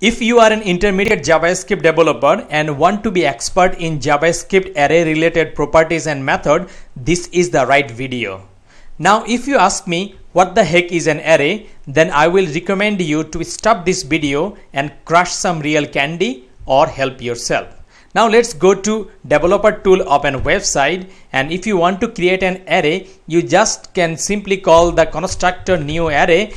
If you are an intermediate JavaScript developer and want to be expert in JavaScript array related properties and method, this is the right video. Now if you ask me what the heck is an array, then I will recommend you to stop this video and crush some real candy or help yourself. Now let's go to developer tool of a website, and if you want to create an array, you just can simply call the constructor new array,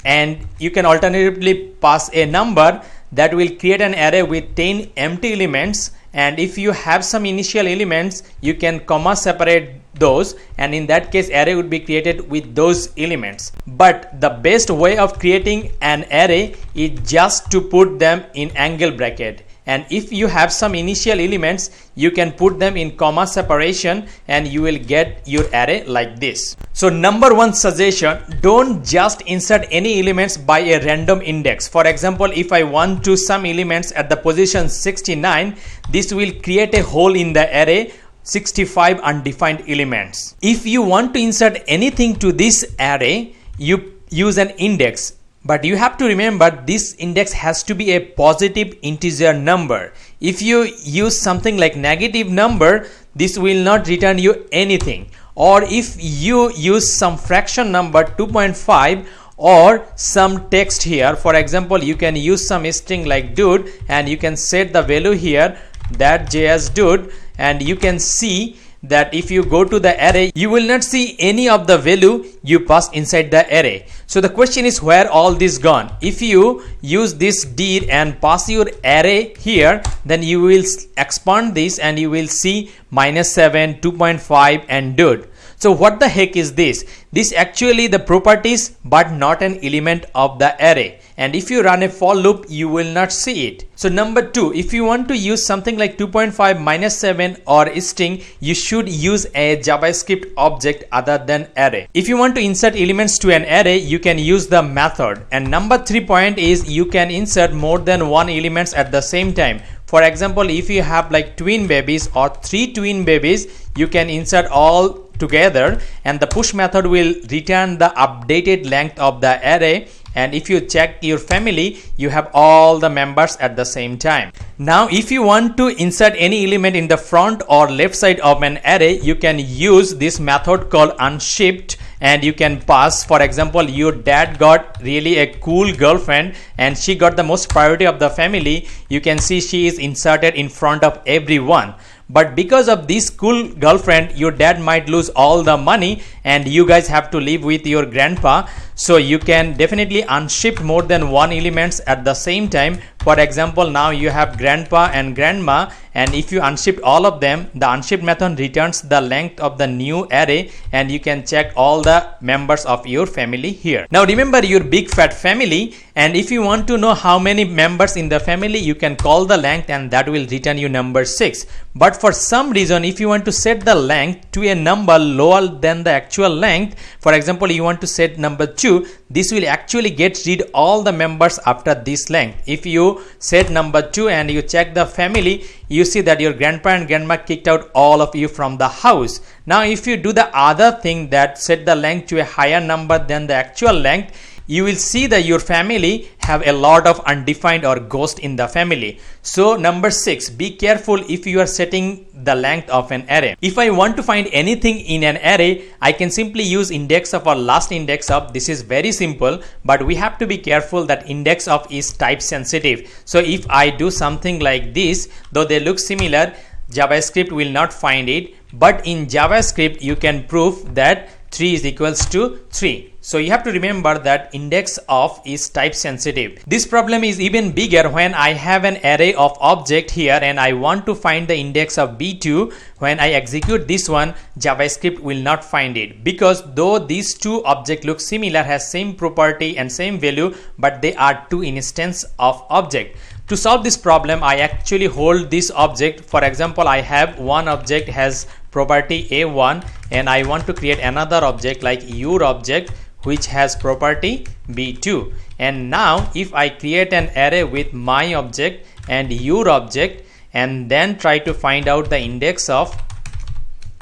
and you can alternatively pass a number that will create an array with 10 empty elements. And if you have some initial elements, you can comma separate those, and in that case array would be created with those elements. But the best way of creating an array is just to put them in angle bracket. And if you have some initial elements, you can put them in comma separation and you will get your array like this. So number one suggestion, don't just insert any elements by a random index. For example, if I want to some elements at the position 69, this will create a hole in the array 65 undefined elements. If you want to insert anything to this array, you use an index. But you have to remember this index has to be a positive integer number. If you use something like negative number, this will not return you anything. Or if you use some fraction number 2.5 or some text here, for example, you can use some string like dude and you can set the value here that JS dude, and you can see that if you go to the array, you will not see any of the value you pass inside the array. So the question is, where all this gone? If you use this dir and pass your array here, then you will expand this and you will see -7, 2.5 and dude. So what the heck is this? This actually the properties but not an element of the array. And if you run a for loop, you will not see it. So number two, if you want to use something like 2.5, -7 or string, you should use a JavaScript object other than array. If you want to insert elements to an array, you can use the method. And number 3 point is you can insert more than one elements at the same time. For example, if you have like twin babies or 3 twin babies, you can insert all together and the push method will return the updated length of the array. And if you check your family, you have all the members at the same time. Now if you want to insert any element in the front or left side of an array, you can use this method called unshift, and you can pass, for example, your dad got really a cool girlfriend and she got the most priority of the family. You can see she is inserted in front of everyone. But because of this cool girlfriend, your dad might lose all the money and you guys have to live with your grandpa. So you can definitely unshift more than one elements at the same time. For example, now you have grandpa and grandma, and if you unshift all of them, the unshift method returns the length of the new array, and you can check all the members of your family here. Now remember your big fat family, and if you want to know how many members in the family, you can call the length and that will return you number 6. But for some reason, if you want to set the length to a number lower than the actual length, for example, you want to set number 2, this will actually get rid all the members after this length. If you set number 2 and you check the family, you see that your grandpa and grandma kicked out all of you from the house. Now if you do the other thing, that set the length to a higher number than the actual length, you will see that your family have a lot of undefined or ghost in the family. So number 6, be careful if you are setting the length of an array. If I want to find anything in an array, I can simply use indexOf or last indexOf. This is very simple, but we have to be careful that indexOf is type sensitive. So if I do something like this, though they look similar, JavaScript will not find it. But in JavaScript, you can prove that 3 is equals to 3. So you have to remember that indexOf is type sensitive. This problem is even bigger when I have an array of object here and I want to find the index of B2. When I execute this one, JavaScript will not find it, because though these two objects look similar, has same property and same value, but they are two instances of object. To solve this problem, I actually hold this object. For example, I have one object has property A1 and I want to create another object like your object which has property B2. And now if I create an array with my object and your object and then try to find out the index of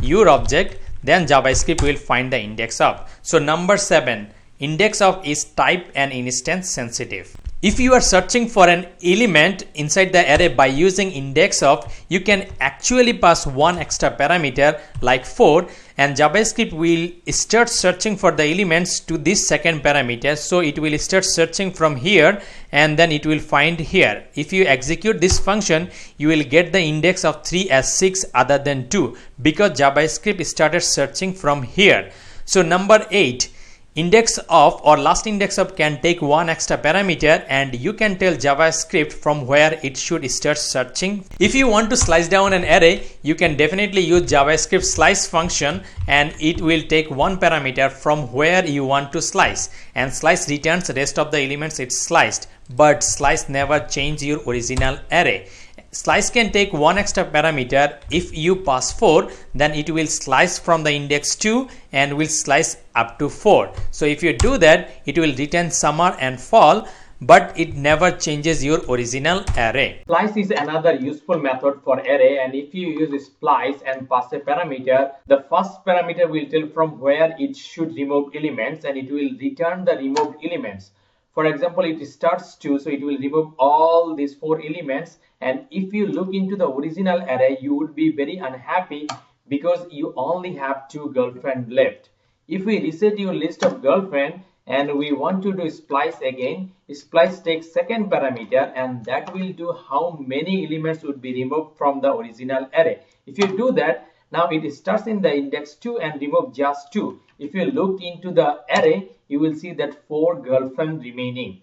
your object, then JavaScript will find the index of. So number 7, indexOf is type and instance sensitive. If you are searching for an element inside the array by using indexOf, you can actually pass one extra parameter like 4, and JavaScript will start searching for the elements to this second parameter. So it will start searching from here and then it will find here. If you execute this function, you will get the index of 3 as 6 other than 2 because JavaScript started searching from here. So number 8. IndexOf or last IndexOf can take one extra parameter and you can tell JavaScript from where it should start searching. If you want to slice down an array, you can definitely use JavaScript slice function and it will take one parameter from where you want to slice, and slice returns the rest of the elements it sliced, but slice never change your original array. Slice can take one extra parameter. If you pass 4, then it will slice from the index 2 and will slice up to 4. So if you do that, it will return summer and fall, but it never changes your original array. Splice is another useful method for array, and if you use splice and pass a parameter, the first parameter will tell from where it should remove elements and it will return the removed elements. For example, it starts 2, so it will remove all these 4 elements, and if you look into the original array, you would be very unhappy because you only have 2 girlfriends left. If we reset your list of girlfriend and we want to do splice again, splice takes second parameter and that will do how many elements would be removed from the original array. If you do that, now it starts in the index 2 and remove just 2. If you look into the array, you will see that 4 girlfriends remaining.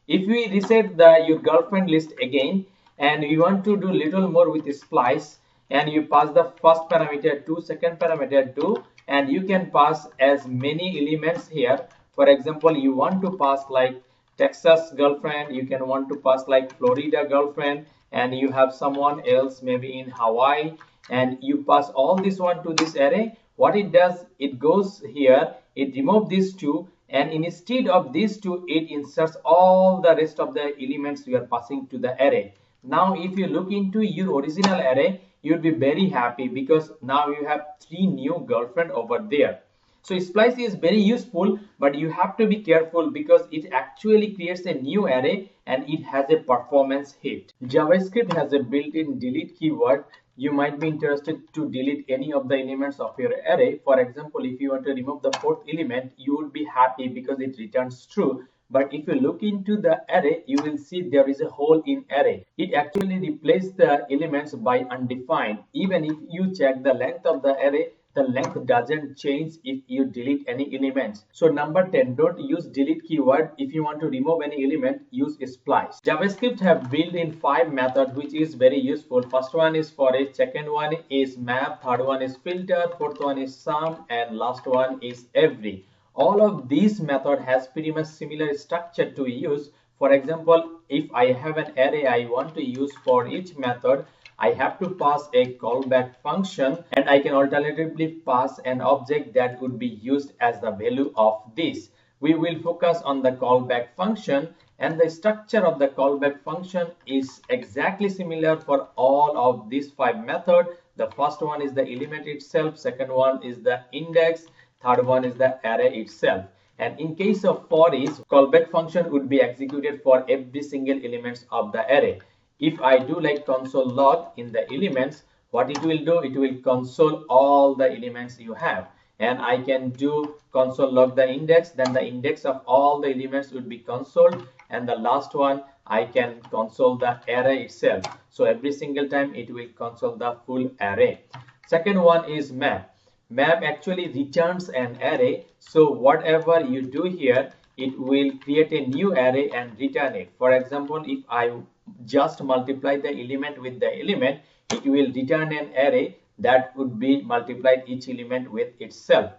If we reset your girlfriend list again and we want to do little more with splice, and you pass the first parameter 2, second parameter 2, and you can pass as many elements here. For example, you want to pass like Texas girlfriend, you can want to pass like Florida girlfriend, and you have someone else maybe in Hawaii, and you pass all this one to this array. What it does, it goes here, it removes these 2, and instead of these 2, it inserts all the rest of the elements you are passing to the array. Now if you look into your original array, you'd be very happy because now you have 3 new girlfriends over there. So splice is very useful, but you have to be careful because it actually creates a new array and it has a performance hit. JavaScript has a built-in delete keyword. You might be interested to delete any of the elements of your array. For example, if you want to remove the 4th element, you will be happy because it returns true. But if you look into the array, you will see there is a hole in array. It actually replaces the elements by undefined. Even if you check the length of the array, the length doesn't change if you delete any elements. So number 10, don't use delete keyword. If you want to remove any element, use splice. JavaScript have built in 5 methods which is very useful. First one is forEach, second one is map, third one is filter, fourth one is sum, and last one is every. All of these method has pretty much similar structure to use. For example, if I have an array I want to use for each method, I have to pass a callback function, and I can alternatively pass an object that would be used as the value of this. We will focus on the callback function, and the structure of the callback function is exactly similar for all of these 5 methods. The first one is the element itself, second one is the index, third one is the array itself. And in case of forEach, callback function would be executed for every single element of the array. If I do like console log in the elements, what it will do, it will console all the elements you have. And I can do console log the index, then the index of all the elements would be consoled, and the last one I can console the array itself. So every single time it will console the full array. Second one is map. Map actually returns an array. So whatever you do here, it will create a new array and return it. For example, if I just multiply the element with the element, it will return an array that would be multiplied each element with itself.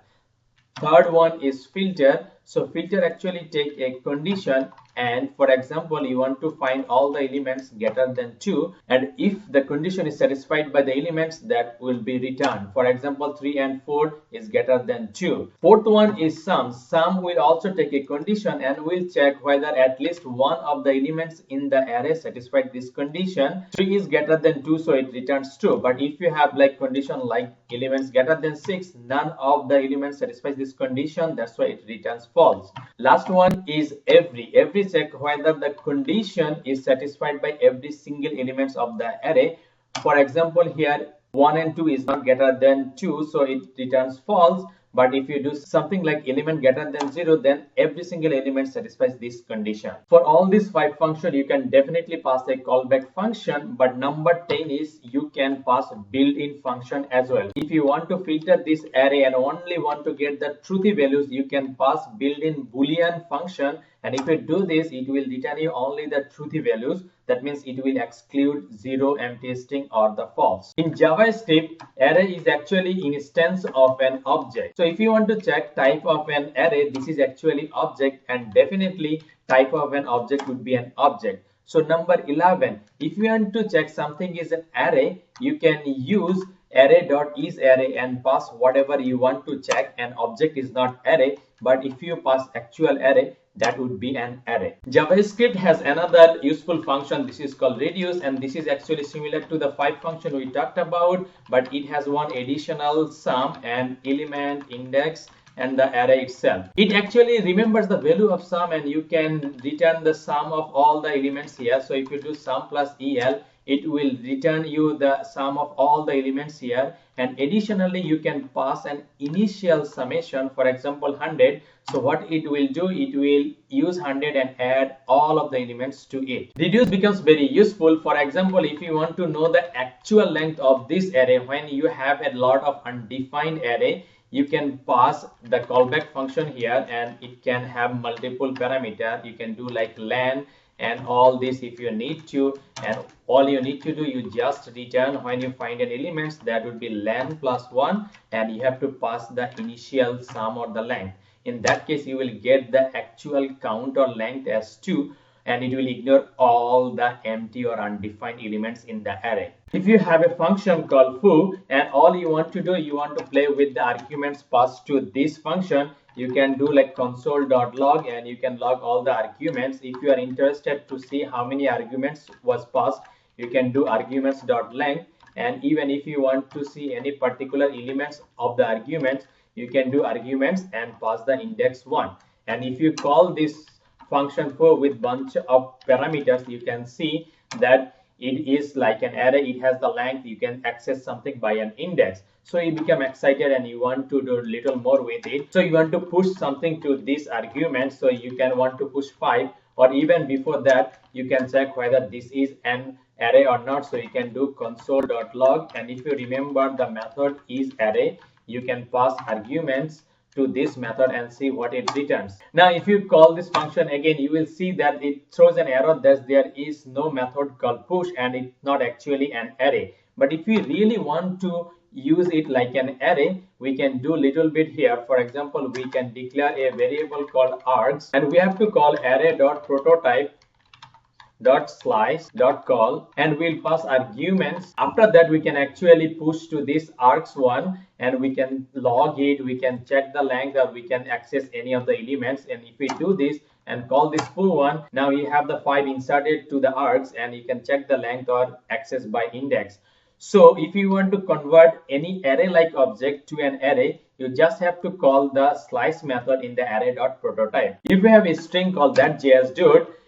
Third one is filter. So filter actually take a condition, and for example you want to find all the elements greater than 2, and if the condition is satisfied by the elements, that will be returned. For example 3 and 4 is greater than 2. Fourth one is sum. Sum will also take a condition and will check whether at least one of the elements in the array satisfied this condition. 3 is greater than 2, so it returns true. But if you have like condition like elements greater than 6, none of the elements satisfies this condition, that's why it returns false. Last one is every check whether the condition is satisfied by every single elements of the array. For example, here 1 and 2 is not greater than 2, so it returns false. But if you do something like element greater than 0, then every single element satisfies this condition. For all these 5 functions, you can definitely pass a callback function, but number 10 is you can pass built-in function as well. If you want to filter this array and only want to get the truthy values, you can pass built-in boolean function, and if you do this, it will return you only the truthy values. That means it will exclude 0, empty string, or the false. In JavaScript, array is actually instance of an object. So if you want to check type of an array, this is actually object, and definitely type of an object would be an object. So number 11, if you want to check something is an array, you can use Array.isArray and pass whatever you want to check. An object is not array, but if you pass actual array, that would be an array. JavaScript has another useful function. This is called reduce, and this is actually similar to the 5 function we talked about, but it has one additional sum and element, index, and the array itself. It actually remembers the value of sum, and you can return the sum of all the elements here. So if you do sum plus el, it will return you the sum of all the elements here, and additionally you can pass an initial summation, for example 100. So what it will do, it will use 100 and add all of the elements to it. Reduce becomes very useful. For example, if you want to know the actual length of this array when you have a lot of undefined array, you can pass the callback function here, and it can have multiple parameters. You can do like len and all this if you need to, and all you need to do, you just return when you find an elements, that would be len plus 1, and you have to pass the initial sum or the length. In that case, you will get the actual count or length as 2, and it will ignore all the empty or undefined elements in the array. If you have a function called foo, and all you want to do, you want to play with the arguments passed to this function, you can do like console.log, and you can log all the arguments. If you are interested to see how many arguments was passed, you can do arguments.length, and even if you want to see any particular elements of the arguments, you can do arguments and pass the index 1. And if you call this function for with bunch of parameters, you can see that it is like an array. It has the length. You can access something by an index. So you become excited and you want to do a little more with it. So you want to push something to this argument. So you can want to push 5, or even before that, you can check whether this is an array or not. So you can do console.log, and if you remember the method is array, you can pass arguments to this method and see what it returns. Now if you call this function again, you will see that it throws an error that there is no method called push, and it's not actually an array. But if we really want to use it like an array, we can do little bit here. For example, we can declare a variable called args, and we have to call Array.prototype.slice.call, and we'll pass arguments. After that, we can actually push to this args1, and we can log it, we can check the length, or we can access any of the elements. And if we do this and call this foo1, now you have the 5 inserted to the args, and you can check the length or access by index. So if you want to convert any array like object to an array, you just have to call the slice method in the array.prototype. If you have a string called that.js,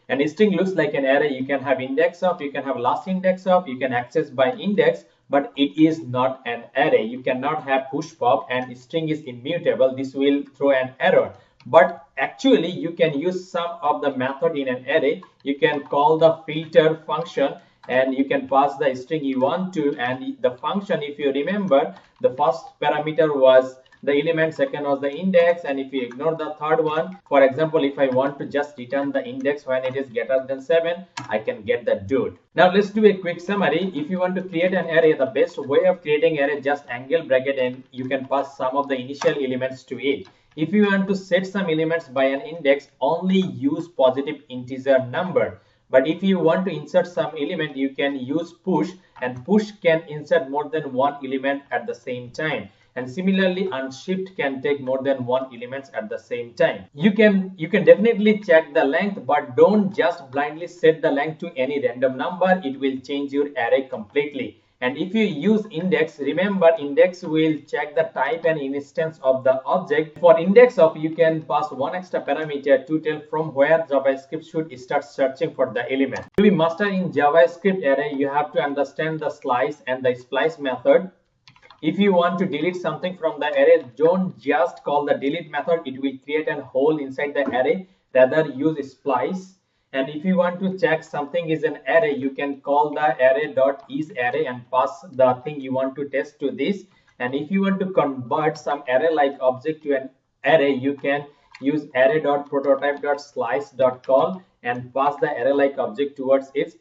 and a string looks like an array, you can have indexOf, you can have last indexOf, you can access by index, but it is not an array. You cannot have push pop, and string is immutable. This will throw an error. But actually, you can use some of the method in an array. You can call the filter function, and you can pass the string you want to, and the function, if you remember, the first parameter was the element, second was the index, and if you ignore the third one, for example, if I want to just return the index when it is greater than 7, I can get the dude. Now let's do a quick summary. If you want to create an array, the best way of creating array, just angle bracket, and you can pass some of the initial elements to it. If you want to set some elements by an index, only use positive integer number. But if you want to insert some element, you can use push, and push can insert more than one element at the same time. And similarly, unshift can take more than one element at the same time. You can definitely check the length, but don't just blindly set the length to any random number. It will change your array completely. And if you use index, remember index will check the type and instance of the object. For indexOf, you can pass one extra parameter to tell from where JavaScript should start searching for the element. To be master in JavaScript array, you have to understand the slice and the splice method. If you want to delete something from the array, don't just call the delete method. It will create a hole inside the array. Rather, use splice. And if you want to check something is an array, you can call the Array.isArray and pass the thing you want to test to this. And if you want to convert some array-like object to an array, you can use Array.prototype.slice.call and pass the array-like object towards it.